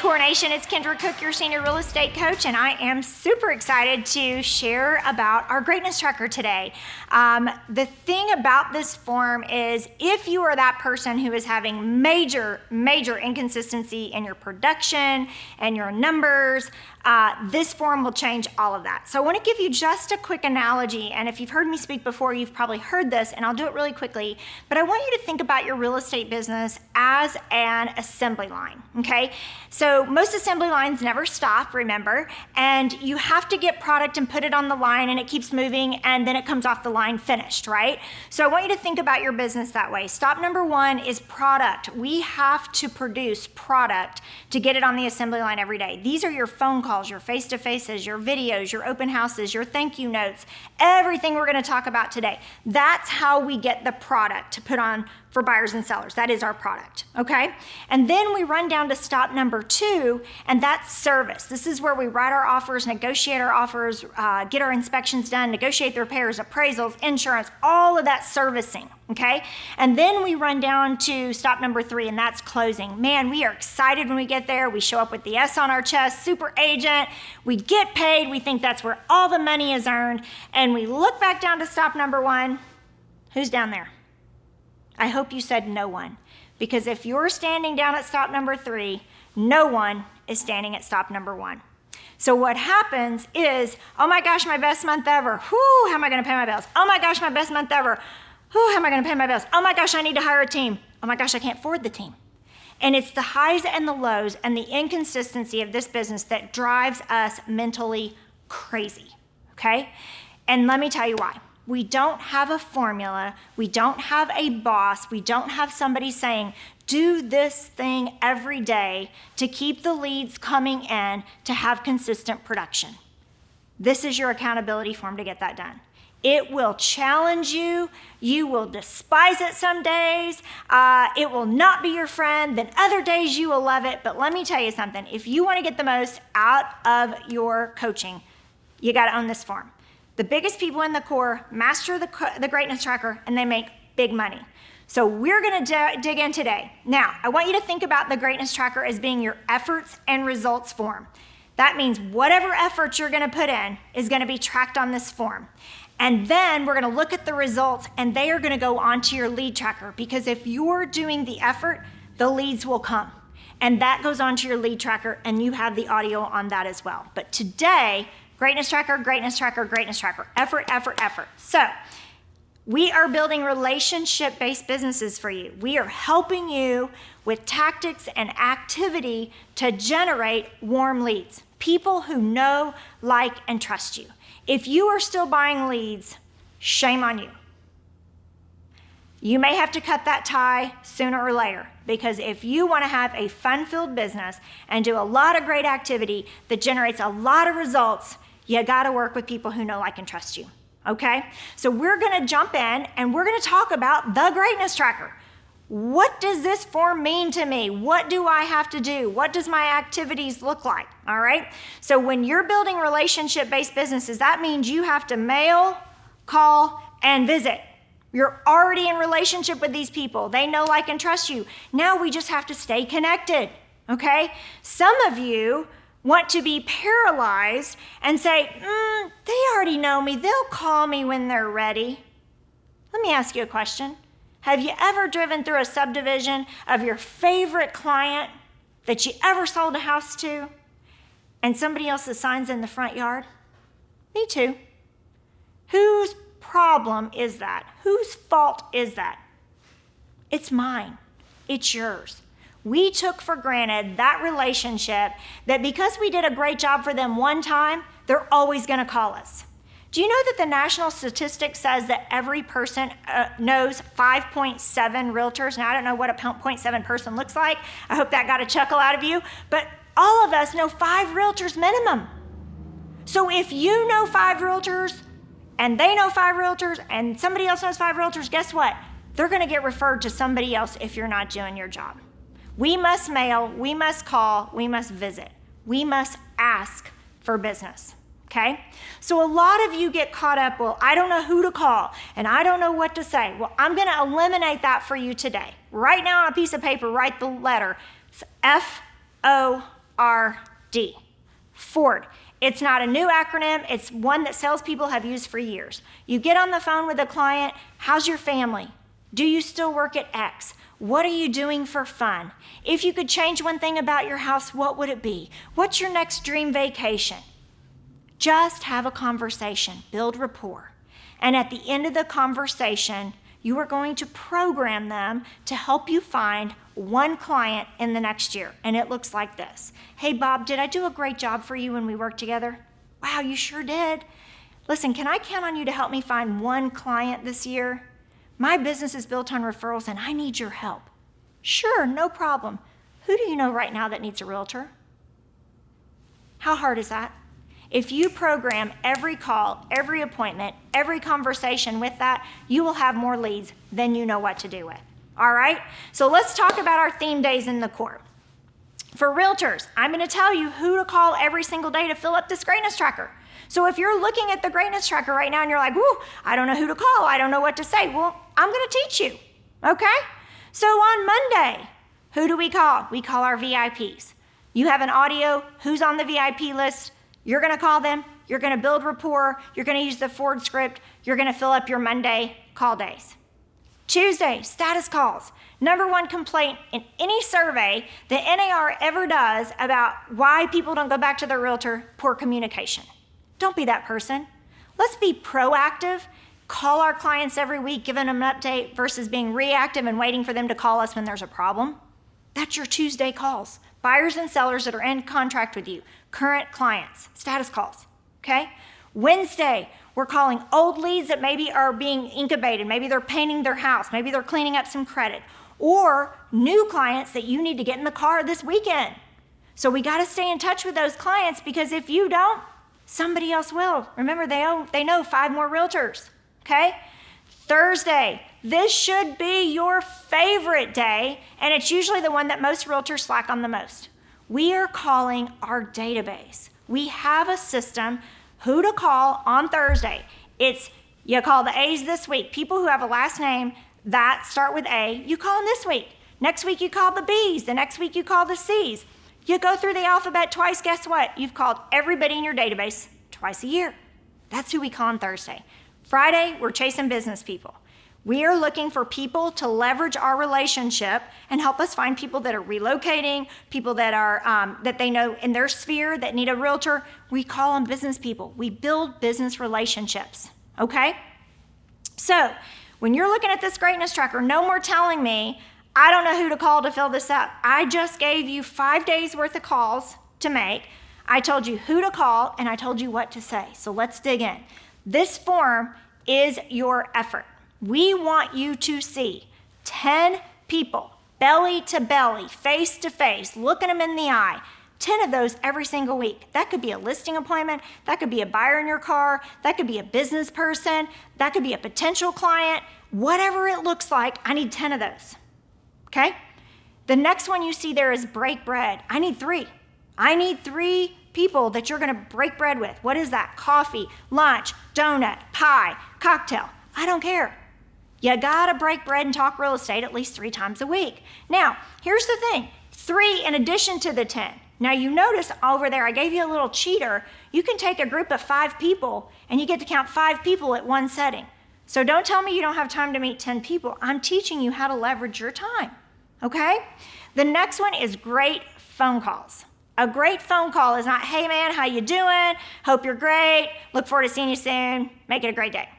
Core Nation, it's Kendra Cooke, your senior real estate coach, and I am super excited to share about our greatness tracker today. The thing about this form is if you are that person who is having major inconsistency in your production and your numbers, this form will change all of that. So I want to give you just a quick analogy, and if you've heard me speak before, you've probably heard this, and I'll do it really quickly, but I want you to think about your real estate business as an assembly line, okay? So most assembly lines never stop, remember, and you have to get product and put it on the line, and it keeps moving, and then it comes off the line finished, right? So I want you to think about your business that way. Stop number one is product. We have to produce product to get it on the assembly line every day. These are your phone calls, your face-to-faces, your videos, your open houses, your thank you notes, everything we're going to talk about today. That's how we get the product to put on for buyers and sellers. That is our product, okay? And then we run down to stop number two, and that's service. This is where we write our offers, negotiate our offers, get our inspections done, negotiate the repairs, appraisals, insurance, all of that servicing, okay? And then we run down to stop number three, and that's closing. Man, we are excited when we get there. We show up with the S on our chest, super agent. We get paid. We think that's where all the money is earned. And we look back down to stop number one. Who's down there? I hope you said no one, because if you're standing down at stop number three, no one is standing at stop number one. So what happens is, oh my gosh, my best month ever. Whew, how am I going to pay my bills? Oh my gosh, my best month ever. Whew, how am I going to pay my bills? Oh my gosh, I need to hire a team. Oh my gosh, I can't afford the team. And it's the highs and the lows and the inconsistency of this business that drives us mentally crazy, okay? And let me tell you why. We don't have a formula, we don't have a boss, we don't have somebody saying, do this thing every day to keep the leads coming in to have consistent production. This is your accountability form to get that done. It will challenge you, you will despise it some days, it will not be your friend, then other days you will love it, but let me tell you something, if you want to get the most out of your coaching, you got to own this form. The biggest people in the core master the greatness tracker, and they make big money. So we're going to dig in today. Now, I want you to think about the greatness tracker as being your efforts and results form. That means whatever effort you're going to put in is going to be tracked on this form. And then we're going to look at the results, and they are going to go onto your lead tracker, because if you're doing the effort, the leads will come. And that goes onto your lead tracker, and you have the audio on that as well. But today, greatness tracker, greatness tracker, greatness tracker. Effort, effort, effort. So we are building relationship-based businesses for you. We are helping you with tactics and activity to generate warm leads. People who know, like, and trust you. If you are still buying leads, shame on you. You may have to cut that tie sooner or later, because if you want to have a fun-filled business and do a lot of great activity that generates a lot of results, you got to work with people who know, like, and trust you, okay? So we're going to jump in, and we're going to talk about the greatness tracker. What does this form mean to me? What do I have to do? What does my activities look like, all right? So when you're building relationship-based businesses, that means you have to mail, call, and visit. You're already in relationship with these people. They know, like, and trust you. Now we just have to stay connected, okay? Some of you want to be paralyzed and say, they already know me. They'll call me when they're ready. Let me ask you a question. Have you ever driven through a subdivision of your favorite client that you ever sold a house to, and somebody else's sign's in the front yard? Me too. Whose problem is that? Whose fault is that? It's mine. It's yours. We took for granted that relationship, that because we did a great job for them one time, they're always going to call us. Do you know that the national statistic says that every person knows 5.7 realtors? Now, I don't know what a 0.7 person looks like. I hope that got a chuckle out of you. But all of us know 5 realtors minimum. So if you know 5 realtors, and they know 5 realtors, and somebody else knows 5 realtors, guess what? They're going to get referred to somebody else if you're not doing your job. We must mail, we must call, we must visit. We must ask for business, okay? So a lot of you get caught up, well, I don't know who to call, and I don't know what to say. Well, I'm gonna eliminate that for you today. Right now on a piece of paper, write the letter. It's FOO. F-O-R-D. Ford. It's not a new acronym. It's one that salespeople have used for years. You get on the phone with a client. How's your family? Do you still work at X? What are you doing for fun? If you could change one thing about your house, what would it be? What's your next dream vacation? Just have a conversation, build rapport. And at the end of the conversation, you are going to program them to help you find one client in the next year. And it looks like this. Hey, Bob, did I do a great job for you when we worked together? Wow, you sure did. Listen, can I count on you to help me find one client this year? My business is built on referrals and I need your help. Sure, no problem. Who do you know right now that needs a realtor? How hard is that? If you program every call, every appointment, every conversation with that, you will have more leads than you know what to do with. All right? So let's talk about our theme days in the core. For realtors, I'm going to tell you who to call every single day to fill up this greatness tracker. So if you're looking at the greatness tracker right now and you're like, whoo, I don't know who to call, I don't know what to say, well, I'm going to teach you, okay? So on Monday, who do we call? We call our VIPs. You have an audio, who's on the VIP list? You're going to call them, you're going to build rapport, you're going to use the Ford script, you're going to fill up your Monday call days. Tuesday, status calls. Number one complaint in any survey that NAR ever does about why people don't go back to their realtor, poor communication. Don't be that person. Let's be proactive, call our clients every week, giving them an update versus being reactive and waiting for them to call us when there's a problem. That's your Tuesday calls. Buyers and sellers that are in contract with you, current clients, status calls, okay? Wednesday, we're calling old leads that maybe are being incubated. Maybe they're painting their house. Maybe they're cleaning up some credit. Or new clients that you need to get in the car this weekend. So we got to stay in touch with those clients because if you don't, somebody else will. Remember, they know 5 more realtors, okay? Thursday, this should be your favorite day, and it's usually the one that most realtors slack on the most. We are calling our database. We have a system, who to call on Thursday. It's, you call the A's this week. People who have a last name that start with A, you call them this week. Next week, you call the B's. The next week, you call the C's. You go through the alphabet twice, guess what? You've called everybody in your database twice a year. That's who we call on Thursday. Friday, we're chasing business people. We are looking for people to leverage our relationship and help us find people that are relocating, people that are that they know in their sphere that need a realtor. We call them business people. We build business relationships, okay? So when you're looking at this greatness tracker, no more telling me, I don't know who to call to fill this up. I just gave you 5 days worth of calls to make. I told you who to call and I told you what to say. So let's dig in. This form is your effort. We want you to see 10 people, belly to belly, face to face, looking them in the eye, 10 of those every single week. That could be a listing appointment. That could be a buyer in your car. That could be a business person. That could be a potential client. Whatever it looks like, I need 10 of those, okay? The next one you see there is break bread. I need 3. I need 3 people that you're gonna break bread with. What is that? Coffee, lunch, donut, pie, cocktail. I don't care. You gotta break bread and talk real estate at least 3 times a week. Now, here's the thing, 3 in addition to the 10. Now you notice over there, I gave you a little cheater. You can take a group of 5 people and you get to count 5 people at one setting. So don't tell me you don't have time to meet 10 people. I'm teaching you how to leverage your time, okay? The next one is great phone calls. A great phone call is not, hey man, how you doing? Hope you're great. Look forward to seeing you soon. Make it a great day.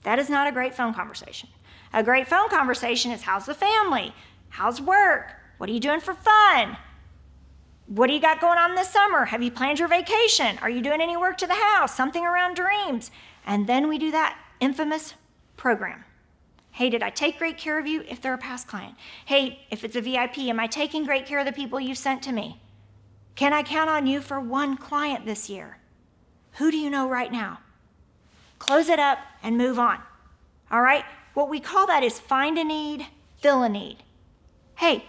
That is not a great phone conversation. A great phone conversation is how's the family? How's work? What are you doing for fun? What do you got going on this summer? Have you planned your vacation? Are you doing any work to the house? Something around dreams? And then we do that infamous program. Hey, did I take great care of you if they're a past client? Hey, if it's a VIP, am I taking great care of the people you sent to me? Can I count on you for 1 client this year? Who do you know right now? Close it up and move on, all right? What we call that is find a need, fill a need. Hey,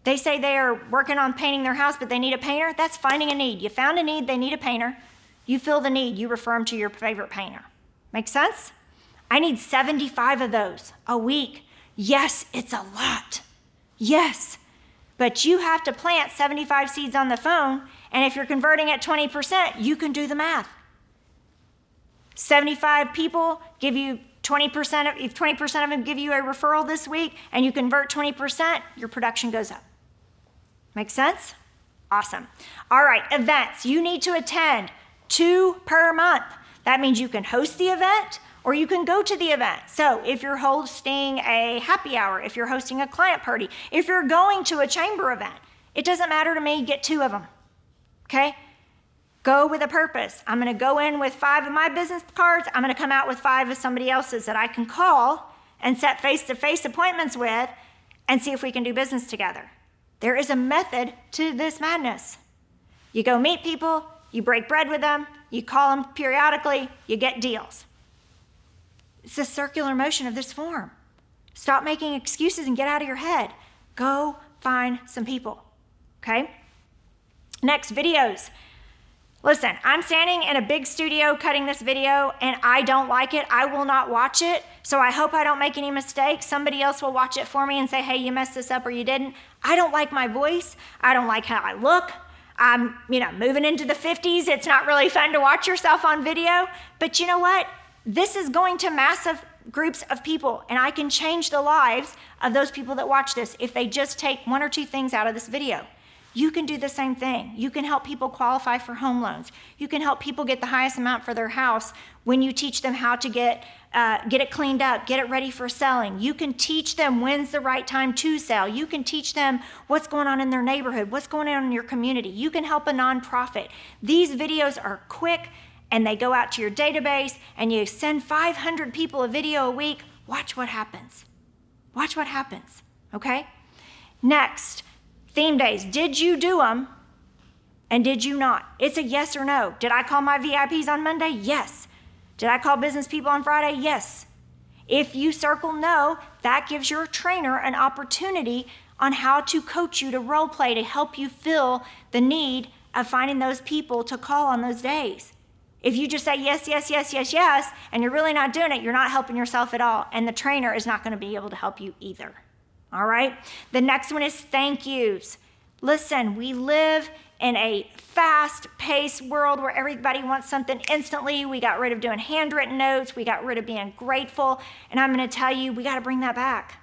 they say they are working on painting their house, but they need a painter. That's finding a need. You found a need, they need a painter. You fill the need, you refer them to your favorite painter. Make sense? I need 75 of those a week. Yes, it's a lot. Yes. But you have to plant 75 seeds on the phone, and if you're converting at 20%, you can do the math. 75 people give you 20%, if 20% of them give you a referral this week and you convert 20%, your production goes up. Make sense? Awesome. All right, events. You need to attend 2 per month. That means you can host the event or you can go to the event. So if you're hosting a happy hour, if you're hosting a client party, if you're going to a chamber event, it doesn't matter to me, get 2 of them, okay? Go with a purpose. I'm gonna go in with 5 of my business cards. I'm gonna come out with 5 of somebody else's that I can call and set face-to-face appointments with and see if we can do business together. There is a method to this madness. You go meet people, you break bread with them, you call them periodically, you get deals. It's the circular motion of this form. Stop making excuses and get out of your head. Go find some people, okay? Next, videos. Listen, I'm standing in a big studio cutting this video and I don't like it. I will not watch it. So I hope I don't make any mistakes. Somebody else will watch it for me and say, hey, you messed this up or you didn't. I don't like my voice. I don't like how I look. I'm, moving into the 50s. It's not really fun to watch yourself on video. But you know what? This is going to massive groups of people and I can change the lives of those people that watch this if they just take 1 or 2 things out of this video. You can do the same thing. You can help people qualify for home loans. You can help people get the highest amount for their house when you teach them how to get it cleaned up, get it ready for selling. You can teach them when's the right time to sell. You can teach them what's going on in their neighborhood, what's going on in your community. You can help a nonprofit. These videos are quick and they go out to your database and you send 500 people a video a week. Watch what happens. Watch what happens, okay? Next. Theme days, did you do them and did you not? It's a yes or no. Did I call my VIPs on Monday? Yes. Did I call business people on Friday? Yes. If you circle no, that gives your trainer an opportunity on how to coach you to role play to help you fill the need of finding those people to call on those days. If you just say yes, yes, yes, yes, yes, and you're really not doing it, you're not helping yourself at all, and the trainer is not going to be able to help you either. All right? The next one is thank yous. Listen, we live in a fast-paced world where everybody wants something instantly. We got rid of doing handwritten notes. We got rid of being grateful. And I'm going to tell you, we got to bring that back.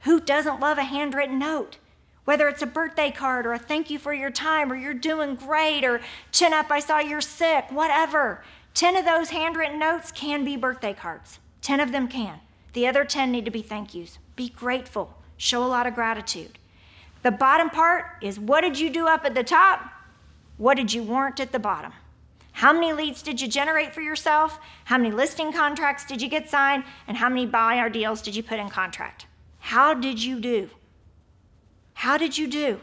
Who doesn't love a handwritten note? Whether it's a birthday card or a thank you for your time or you're doing great or chin up, I saw you're sick, whatever. 10 of those handwritten notes can be birthday cards. 10 of them can. The other 10 need to be thank yous. Be grateful. Show a lot of gratitude. The bottom part is what did you do up at the top? What did you warrant at the bottom? How many leads did you generate for yourself? How many listing contracts did you get signed? And how many buyer deals did you put in contract? How did you do? How did you do?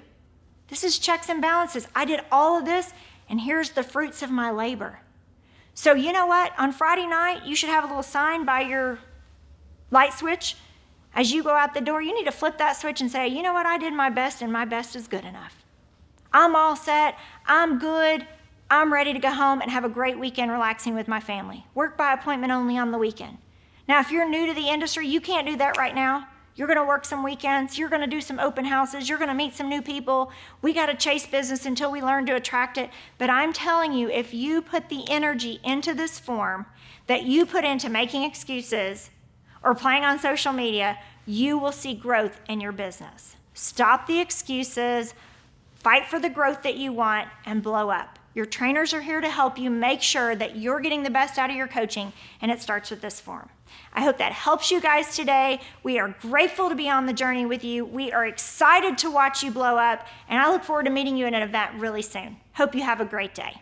This is checks and balances. I did all of this, and here's the fruits of my labor. So you know what? On Friday night, you should have a little sign by your light switch. As you go out the door, you need to flip that switch and say, you know what, I did my best and my best is good enough. I'm all set, I'm good, I'm ready to go home and have a great weekend relaxing with my family. Work by appointment only on the weekend. Now, if you're new to the industry, you can't do that right now. You're gonna work some weekends, you're gonna do some open houses, you're gonna meet some new people. We gotta chase business until we learn to attract it. But I'm telling you, if you put the energy into this form that you put into making excuses, or playing on social media, you will see growth in your business. Stop the excuses, fight for the growth that you want, and blow up. Your trainers are here to help you make sure that you're getting the best out of your coaching, and it starts with this form. I hope that helps you guys today. We are grateful to be on the journey with you. We are excited to watch you blow up, and I look forward to meeting you at an event really soon. Hope you have a great day.